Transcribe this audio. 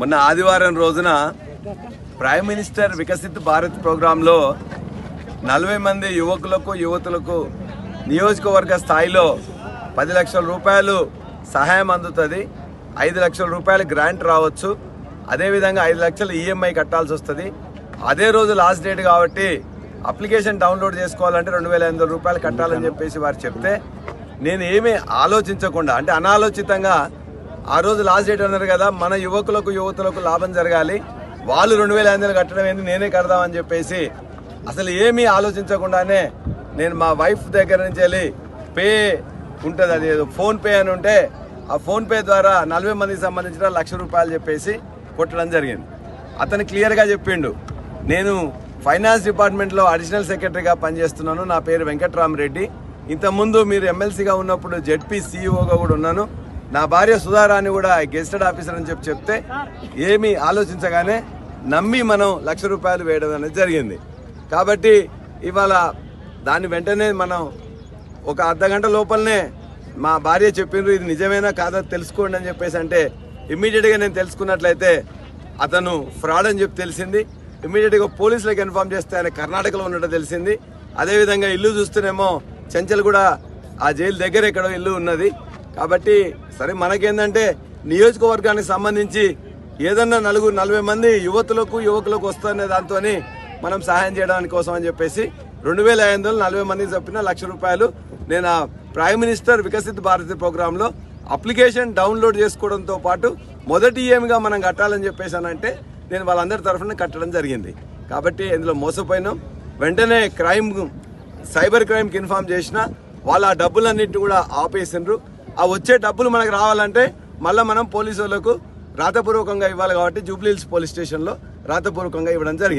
మొన్న ఆదివారం రోజున ప్రైమ్ మినిస్టర్ వికసిత్ భారత్ ప్రోగ్రాంలో 40 మంది యువతులకు నియోజకవర్గ స్థాయిలో 10 లక్షల రూపాయలు సహాయం అందుతుంది. 5 లక్షల రూపాయలు గ్రాంట్ రావచ్చు. అదేవిధంగా 5 లక్షలు ఈఎంఐ కట్టాల్సి వస్తుంది. అదే రోజు లాస్ట్ డేట్ కాబట్టి అప్లికేషన్ డౌన్లోడ్ చేసుకోవాలంటే 2,500 రూపాయలు కట్టాలని చెప్పేసి వారు చెప్తే నేను ఏమీ ఆలోచించకుండా, అంటే అనాలోచితంగా, ఆ రోజు లాస్ట్ డేట్ అన్నారు కదా, మన యువతులకు లాభం జరగాలి, వాళ్ళు 2,500 కట్టడం ఏంది, నేనే కడదామని చెప్పేసి అసలు ఏమీ ఆలోచించకుండానే నేను మా వైఫ్ దగ్గర నుంచి వెళ్ళి పే ఉంటుంది, అది ఫోన్పే అని ఉంటే ఆ ఫోన్పే ద్వారా 40 మందికి సంబంధించిన 1 లక్ష రూపాయలు చెప్పేసి కొట్టడం జరిగింది. అతను క్లియర్గా చెప్పిండు, నేను ఫైనాన్స్ డిపార్ట్మెంట్లో అడిషనల్ సెక్రటరీగా పనిచేస్తున్నాను, నా పేరు వెంకట్రామరెడ్డి, ఇంతకుముందు మీరు ఎమ్మెల్సీగా ఉన్నప్పుడు జెడ్పీ సీఈఓగా కూడా ఉన్నాను, నా భార్య సుధారాణి కూడా గెస్టెడ్ ఆఫీసర్ అని చెప్తే ఏమీ ఆలోచించగానే నమ్మి మనం 1 లక్ష రూపాయలు వేయడం అనేది జరిగింది. కాబట్టి ఇవాళ దాన్ని వెంటనే మనం ఒక అర్ధగంట లోపలనే మా భార్య చెప్పిండ్రు, ఇది నిజమేనా కాదా తెలుసుకోండి అని చెప్పేసి అంటే ఇమ్మీడియట్గా నేను తెలుసుకున్నట్లయితే అతను ఫ్రాడ్ అని చెప్పి తెలిసింది. ఇమ్మీడియట్గా పోలీసులకు ఇన్ఫార్మ్ చేస్తే ఆయన కర్ణాటకలో ఉన్నట్టు తెలిసింది. అదేవిధంగా ఇల్లు చూస్తేనేమో చెంచల్ కూడా ఆ జైలు దగ్గర ఎక్కడో ఇల్లు ఉన్నది. కాబట్టి సరే, మనకేందంటే నియోజకవర్గానికి సంబంధించి ఏదన్నా 40 మంది యువకులకు వస్తున్న దాంతో మనం సహాయం చేయడానికి కోసం అని చెప్పేసి 2,500 40 మందికి చెప్పిన 1 లక్ష రూపాయలు నేను ప్రైమ్ మినిస్టర్ వికసిత్ భారత్ ప్రోగ్రాంలో అప్లికేషన్ డౌన్లోడ్ చేసుకోవడంతో పాటు మొదటి ఈఎంగా మనం కట్టాలని చెప్పేసానంటే నేను వాళ్ళందరి తరఫున కట్టడం జరిగింది. కాబట్టి ఇందులో మోసపోయినాం. వెంటనే సైబర్ క్రైమ్కి ఇన్ఫార్మ్ చేసిన వాళ్ళు ఆ డబ్బులన్నింటినీ కూడా ఆపేసిండ్రు. ఆ వచ్చే డబ్బులు మనకు రావాలంటే మళ్ళీ మనం పోలీసు వాళ్ళకు రాతపూర్వకంగా ఇవ్వాలి. కాబట్టి జూబ్లీ హిల్స్ పోలీస్ స్టేషన్లో రాతపూర్వకంగా ఇవ్వడం జరిగింది.